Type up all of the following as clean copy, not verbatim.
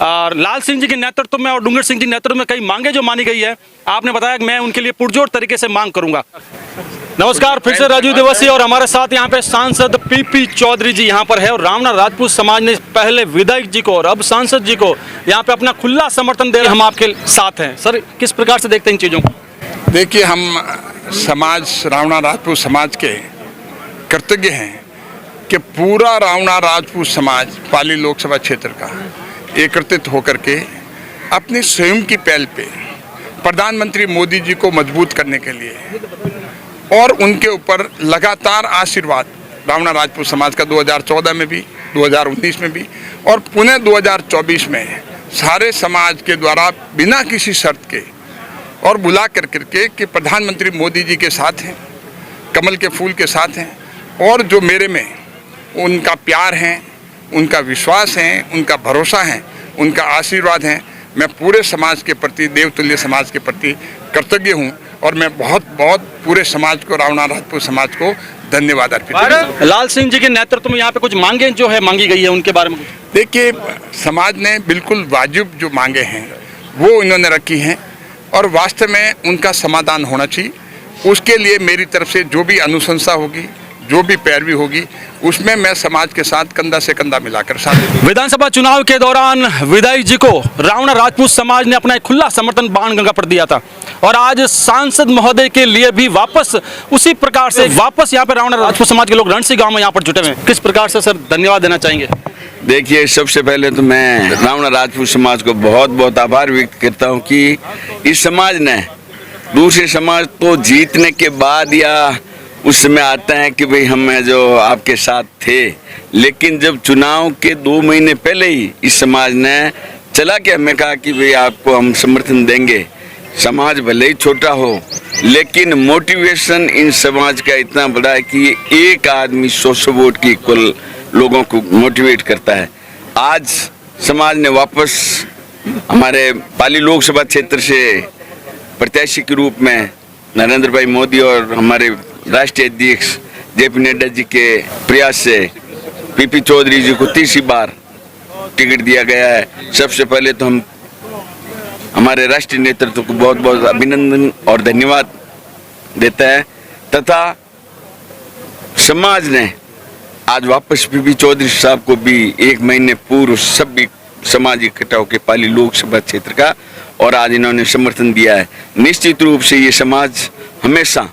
और लाल सिंह जी के नेतृत्व में और डूंगर सिंह जी के नेतृत्व में कई मांगे जो मानी गई है, आपने बताया कि मैं उनके लिए पुरजोर तरीके से मांग करूंगा। नमस्कार, फिर से राजू दिवसी और हमारे साथ यहाँ पे सांसद पीपी चौधरी जी यहाँ पर है। और रावणा राजपूत समाज ने पहले विधायक जी को और अब सांसद जी को यहाँ पे अपना खुला समर्थन दे, हम आपके साथ हैं। सर, किस प्रकार से देखते हैं इन चीज़ों को? देखिए, हम समाज रावणा राजपूत समाज के कृतज्ञ हैं कि पूरा रावणा राजपूत समाज पाली लोकसभा क्षेत्र का एकत्रित होकर के अपनी स्वयं की पहल पे प्रधानमंत्री मोदी जी को मजबूत करने के लिए और उनके ऊपर लगातार आशीर्वाद रावणा राजपूत समाज का 2014 में भी, 2019 में भी और पुनः 2024 में सारे समाज के द्वारा बिना किसी शर्त के और बुला कर करके कि प्रधानमंत्री मोदी जी के साथ हैं, कमल के फूल के साथ हैं और जो मेरे में उनका प्यार है, उनका विश्वास है, उनका भरोसा है, उनका आशीर्वाद है। मैं पूरे समाज के प्रति, देवतुल्य समाज के प्रति कृतज्ञ हूँ और मैं बहुत बहुत पूरे समाज को, रावणा राजपूत समाज को धन्यवाद अर्पित करता हूँ। लाल सिंह जी के नेतृत्व में यहाँ पे कुछ मांगे जो है मांगी गई है, उनके बारे में देखिए, समाज ने बिल्कुल वाजिब जो मांगे हैं वो इन्होंने रखी हैं और वास्तव में उनका समाधान होना चाहिए। उसके लिए मेरी तरफ से जो भी अनुशंसा होगी, जो भी पैरवी होगी, उसमें मैं समाज के साथ कंधा से कंधा मिलाकर साथ। विधानसभा चुनाव के दौरान विधायक जी को रावणा राजपूत समाज ने अपना एक खुला समर्थन बाण गंगा पर दिया था और आज सांसद महोदय के लिए भी वापस उसी प्रकार से वापस यहाँ पे रावणा राजपूत समाज के लोग रणसी गांव में यहाँ पर जुटे हुए हैं। किस प्रकार से सर धन्यवाद देना चाहेंगे? देखिए, सबसे पहले तो मैं रावणा राजपूत समाज को बहुत बहुत आभार व्यक्त करता हूँ कि इस समाज ने दूसरे समाज तो जीतने के बाद या उस समय आता है कि भाई हम जो आपके साथ थे, लेकिन जब चुनाव के 2 महीने पहले ही इस समाज ने चला के हमें कहा कि भाई आपको हम समर्थन देंगे। समाज भले ही छोटा हो लेकिन मोटिवेशन इन समाज का इतना बड़ा है कि एक आदमी 100 वोट की कुल लोगों को मोटिवेट करता है। आज समाज ने वापस हमारे पाली लोकसभा क्षेत्र से प्रत्याशी के रूप में नरेंद्र भाई मोदी और हमारे राष्ट्रीय अध्यक्ष जेपी नड्डा जी के प्रयास से पीपी चौधरी जी को तीसरी बार टिकट दिया गया है। सबसे पहले तो हम हमारे राष्ट्रीय नेतृत्व को बहुत बहुत अभिनंदन और धन्यवाद देता है तथा समाज ने आज वापस पीपी चौधरी साहब को भी 1 महीने पूर्व सभी समाज इकट्ठा होकर पाली लोकसभा क्षेत्र का और आज इन्होंने समर्थन दिया है। निश्चित रूप से ये समाज हमेशा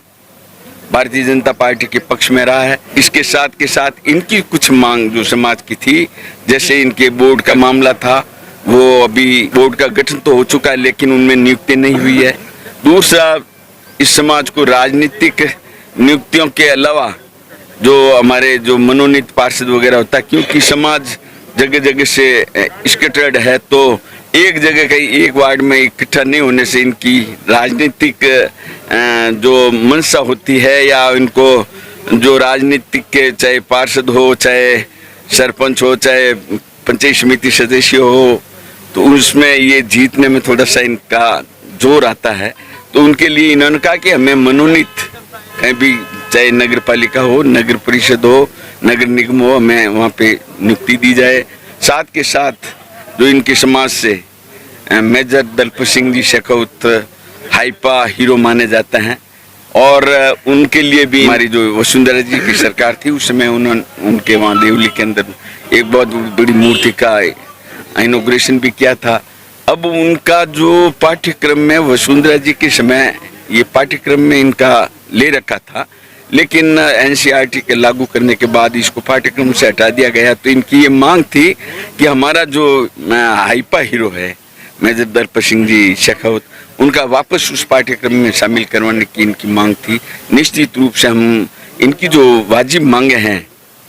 भारतीय जनता पार्टी के पक्ष में रहा है। इसके साथ के साथ इनकी कुछ मांग जो समाज की थी, जैसे इनके बोर्ड का मामला था, वो अभी बोर्ड का गठन तो हो चुका है लेकिन उनमें नियुक्ति नहीं हुई है। दूसरा, इस समाज को राजनीतिक नियुक्तियों के अलावा जो हमारे जो मनोनीत पार्षद वगैरह होता है, क्योंकि समाज जगह जगह से स्कैटर्ड है तो एक जगह कहीं एक वार्ड में इकट्ठा नहीं होने से इनकी राजनीतिक जो मंशा होती है या इनको जो राजनीतिक के चाहे पार्षद हो, चाहे सरपंच हो, चाहे पंचायत समिति सदस्य हो, तो उसमें ये जीतने में थोड़ा सा इनका जोर आता है। तो उनके लिए इन्होंने कहा कि हमें मनोनीत कहीं भी, चाहे नगर पालिका हो, नगर परिषद हो, नगर निगम हो, हमें वहाँ पे नियुक्ति दी जाए। साथ के साथ जो इनके समाज से major Dalpat Singh ji Shekhawat HEPA hero माने जाते हैं और उनके लिए भी हमारी जो वसुंधरा जी की सरकार थी उस समय उन्होंने उनके वहाँ देवली के अंदर एक बहुत बड़ी मूर्ति का इनॉग्रेशन भी किया था। अब उनका जो पाठ्यक्रम में वसुंधरा जी के समय ये पाठ्यक्रम में इनका ले रखा था, लेकिन एनसीईआरटी के लागू करने के बाद इसको पाठ्यक्रम से हटा दिया गया। तो इनकी ये मांग थी कि हमारा जो हाइपा हीरो है मेजर दलपत सिंह जी शेखावत, उनका वापस उस पाठ्यक्रम में शामिल करवाने की इनकी मांग थी। निश्चित रूप से हम इनकी जो वाजिब मांगे हैं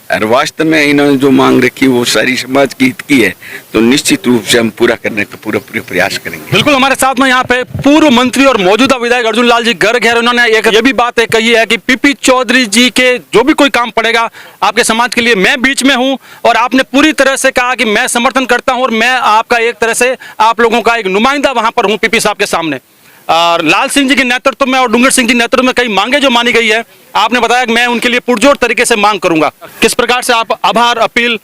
और वास्तव में इन्होंने जो मांग रखी वो सारी समाज की हित की है, तो निश्चित रूप से हम पूरा करने का पूरा प्रयास करेंगे। बिल्कुल, हमारे साथ में यहाँ पे पूर्व मंत्री और मौजूदा विधायक अर्जुन लाल जी गर्ग है। उन्होंने एक ये भी बात कही है कि पीपी चौधरी जी के जो भी कोई काम पड़ेगा आपके समाज के लिए, मैं बीच में हूँ और आपने पूरी तरह से कहा कि मैं समर्थन करता हूँ और मैं आपका एक तरह से आप लोगों का एक नुमाइंदा वहां पर हूँ पीपी साहब के सामने। और लाल सिंह जी के नेतृत्व में और डूंगर सिंह जी के नेतृत्व में कई मांगे जो मानी गई है, आपने बताया कि मैं उनके लिए पुरजोर तरीके से मांग करूंगा। किस प्रकार से आप आभार अपील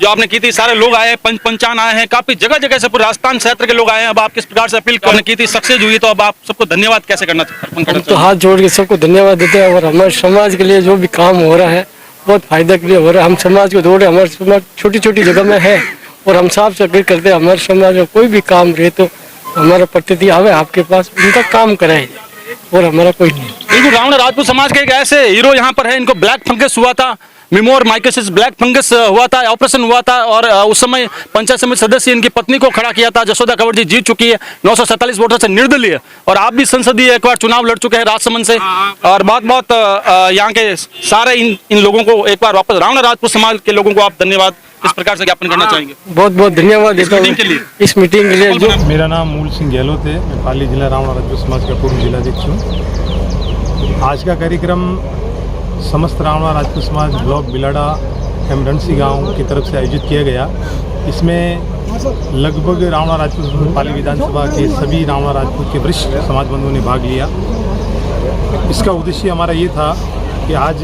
जो आपने की थी, सारे लोग आए हैं, पंचान आए हैं, काफी जगह जगह से पूरे राजस्थान क्षेत्र के लोग आए हैं। अब आप किस प्रकार से अपील आपने की थी, सक्सेस हुई, तो अब आप सबको धन्यवाद कैसे करना हम तो हाथ जोड़ के सबको धन्यवाद देते हैं। और हमारे समाज के लिए जो भी काम हो रहा है बहुत फायदा के लिए हो रहा है। हम समाज को दौड़े, हमारे समाज छोटी छोटी जगह में है और हम साफ से अपील करते हैं हमारे समाज में कोई भी काम रहे तो हमारा प्रतिनिधि आवे आपके पास, उनका काम कराए और हमारा कोई नहीं। बिल्कुल, रावण राजपूत समाज के एक ऐसे हीरो यहाँ पर है, इनको ब्लैक फंगस हुआ था, मिमोर माइकोसिस ब्लैक फंगस हुआ था, ऑपरेशन हुआ था और उस समय पंचायत समिति सदस्य इनकी पत्नी को खड़ा किया था। जसोदा कंवर जी जीत चुकी है 947 वोटों से निर्दलीय, और आप भी संसदीय एक बार चुनाव लड़ चुके हैं राजसमंद से, और बहुत यहाँ के सारे इन लोगों को एक बार वापस रावण राजपूत समाज के लोगों को आप धन्यवाद किस प्रकार से ज्ञापन करना चाहेंगे? बहुत बहुत धन्यवाद देता हूँ इस मीटिंग के लिए। जो मेरा नाम मूल सिंह गहलोत है, मैं पाली जिला रावण राजपूत समाज का पूर्व जिलाध्यक्ष हूँ। आज का कार्यक्रम समस्त रावण राजपूत समाज ब्लॉक बिलाड़ा एवं रणसी गांव की तरफ से आयोजित किया गया। इसमें लगभग रावण राजपूत पाली विधानसभा के सभी रावण राजपूत के वरिष्ठ समाज बंधुओं ने भाग लिया। इसका उद्देश्य हमारा ये था कि आज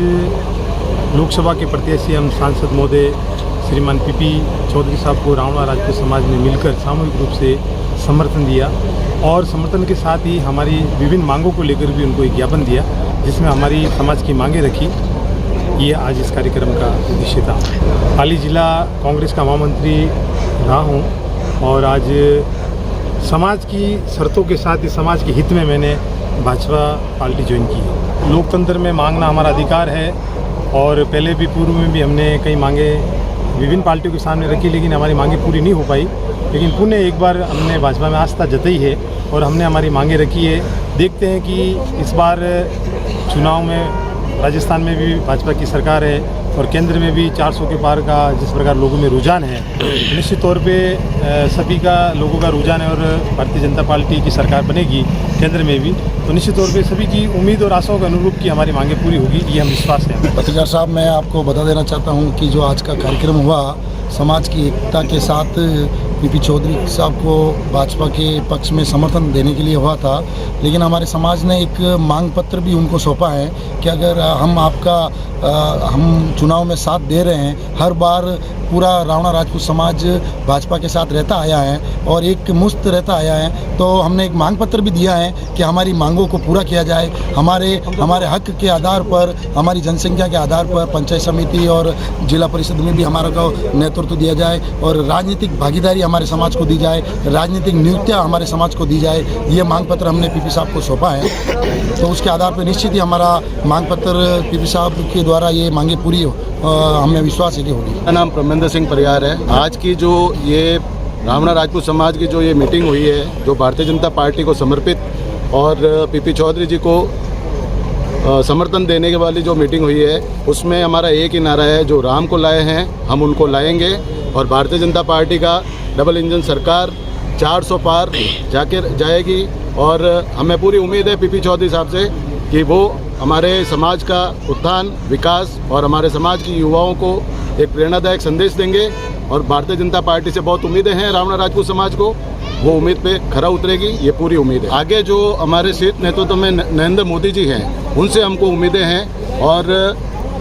लोकसभा के प्रत्याशी एवं सांसद महोदय श्रीमान पीपी चौधरी साहब को रावण राजपूत समाज ने मिलकर सामूहिक रूप से समर्थन दिया, और समर्थन के साथ ही हमारी विभिन्न मांगों को लेकर भी उनको एक ज्ञापन दिया, जिसमें हमारी समाज की मांगें रखी। ये आज इस कार्यक्रम का उद्देश्य था। पाली जिला कांग्रेस का महामंत्री रहा हूँ और आज समाज की शर्तों के साथ ही समाज के हित में मैंने भाजपा पार्टी ज्वाइन की है। लोकतंत्र में मांगना हमारा अधिकार है, और पहले भी पूर्व में भी हमने कई मांगे विभिन्न पार्टियों के सामने रखी, लेकिन हमारी मांगे पूरी नहीं हो पाई। लेकिन पुनः एक बार हमने भाजपा में आस्था जताई है और हमने हमारी मांगे रखी है। देखते हैं कि इस बार चुनाव में राजस्थान में भी भाजपा की सरकार है और केंद्र में भी 400 के पार का जिस प्रकार लोगों में रुझान है, निश्चित तौर पे सभी का लोगों का रुझान है और भारतीय जनता पार्टी की सरकार बनेगी केंद्र में भी, तो निश्चित तौर पे सभी की उम्मीद और आशाओं के अनुरूप की हमारी मांगे पूरी होगी, ये हम विश्वास है। पत्रकार साहब, मैं आपको बता देना चाहता हूँ कि जो आज का कार्यक्रम हुआ समाज की एकता के साथ पीपी चौधरी साहब को भाजपा के पक्ष में समर्थन देने के लिए हुआ था, लेकिन हमारे समाज ने एक मांग पत्र भी उनको सौंपा है कि अगर हम चुनाव में साथ दे रहे हैं, हर बार पूरा रावण राजपूत समाज भाजपा के साथ रहता आया है और एक मुश्त रहता आया है, तो हमने एक मांग पत्र भी दिया है कि हमारी मांगों को पूरा किया जाए। हमारे हक के आधार पर, हमारी जनसंख्या के आधार पर पंचायत समिति और जिला परिषद में भी हमारा को नेतृत्व दिया जाए और राजनीतिक भागीदारी हमारे समाज को दी जाए, राजनीतिक नियुक्तियाँ हमारे समाज को दी जाए। ये मांग पत्र हमने पीपी साहब को सौंपा है, तो उसके आधार पर निश्चित ही हमारा मांग पत्र पीपी साहब के द्वारा ये मांगे पूरी हमें विश्वास है कि होगी। मेरा नाम परमेंद्र सिंह परियार है। आज की जो ये रावण राजपूत समाज की जो ये मीटिंग हुई है, जो भारतीय जनता पार्टी को समर्पित और पीपी चौधरी जी को समर्थन देने के वाली जो मीटिंग हुई है, उसमें हमारा एक ही नारा है, जो राम को लाए हैं हम उनको लाएंगे, और भारतीय जनता पार्टी का डबल इंजन सरकार 400 पार जाएगी। और हमें पूरी उम्मीद है पीपी चौधरी साहब से कि वो हमारे समाज का उत्थान, विकास और हमारे समाज की युवाओं को एक प्रेरणादायक संदेश देंगे, और भारतीय जनता पार्टी से बहुत उम्मीदें हैं रावण राजपूत समाज को, वो उम्मीद पे खरा उतरेगी, ये पूरी उम्मीद है। आगे जो हमारे शीर्ष नेतृत्व में नरेंद्र मोदी जी हैं, उनसे हमको उम्मीदें हैं, और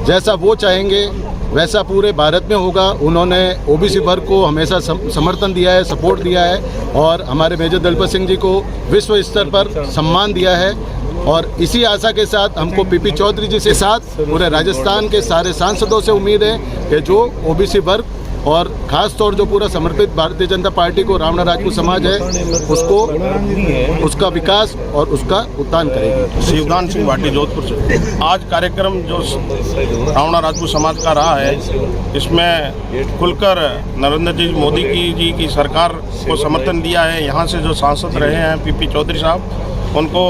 जैसा वो चाहेंगे वैसा पूरे भारत में होगा। उन्होंने ओबीसी वर्ग को हमेशा समर्थन दिया है, सपोर्ट दिया है, और हमारे मेजर दलपत सिंह जी को विश्व स्तर पर सम्मान दिया है, और इसी आशा के साथ हमको पीपी चौधरी जी से साथ पूरे राजस्थान के सारे सांसदों से उम्मीद है कि जो ओबीसी वर्ग और खास तौर जो पूरा समर्पित भारतीय जनता पार्टी को रावण राजपूत समाज है, उसको उसका विकास और उसका उत्थान करेगी। शिवदान सिंह भाटी जोधपुर से। आज कार्यक्रम जो रावण राजपूत समाज का रहा है, इसमें खुलकर नरेंद्र जी मोदी जी की सरकार को समर्थन दिया है। यहाँ से जो सांसद रहे हैं पीपी चौधरी साहब, उनको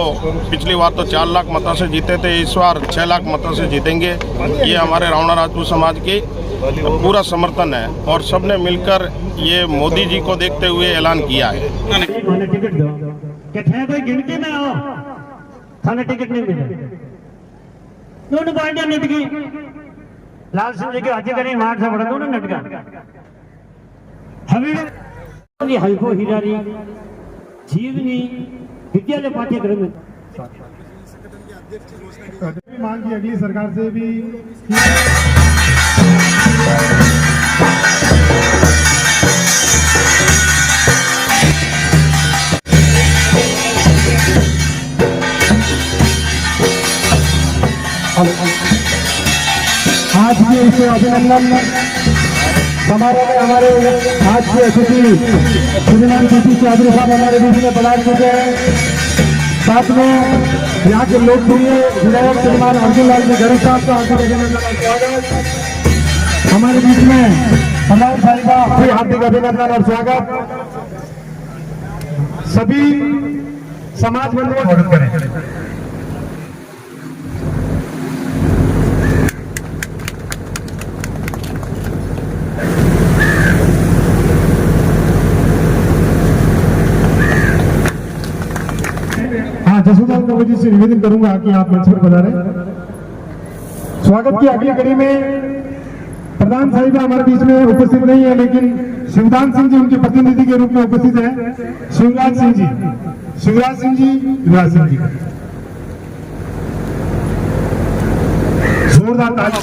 पिछली बार तो 4 लाख मतों से जीते थे, इस बार 6 लाख मतों से जीतेंगे। ये हमारे रावण राजपूत समाज की पूरा समर्थन है, और सबने मिलकर ये मोदी जी को देखते हुए ऐलान किया है। टिकट दो क्या कोई गिनती में आओ, थाने टिकट नहीं मिले, दोनों पार्टियां नटकी, लाल सिंह जी के हाथी करें मार से बड़ा दोनों नटका हवी हल्को हिरारी जीवनी विद्यालय पाठ्यक्रम में मांग की अगली सरकार से भी आज के इस अभिनंदन समारोह में हमारे आज के अतिथि श्रीमान पीपी चौधरी साहब हमारे बीच में पधार चुके हैं। साथ में यहाँ के लोकप्रिय विधायक श्रीमान अर्जुन लाल जी गर्ग साहब का हार्दिक अभिनंदन और स्वागत। हमारे बीच में प्रधान साहिब का भी हार्दिक अभिनंदन और स्वागत। सभी समाज बंधुओं को स्वागत करें। जसोदाल कमेटी से निवेदन करूंगा कि आप मंच पर पधारें। स्वागत की अगली कड़ी में प्रधान साहिब हमारे बीच में उपस्थित नहीं है, लेकिन शिवदान सिंह जी उनके प्रतिनिधि के रूप में उपस्थित हैं। शिवराज सिंह जी, शिवराज सिंह जी, युवराज सिंह जी, जोरदार ताली।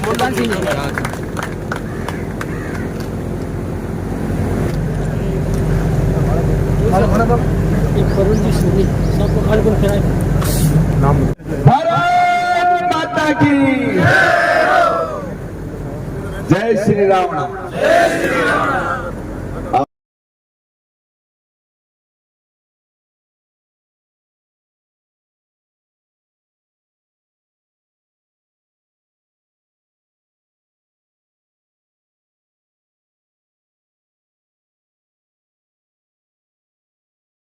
भारत माता की जय श्री राम।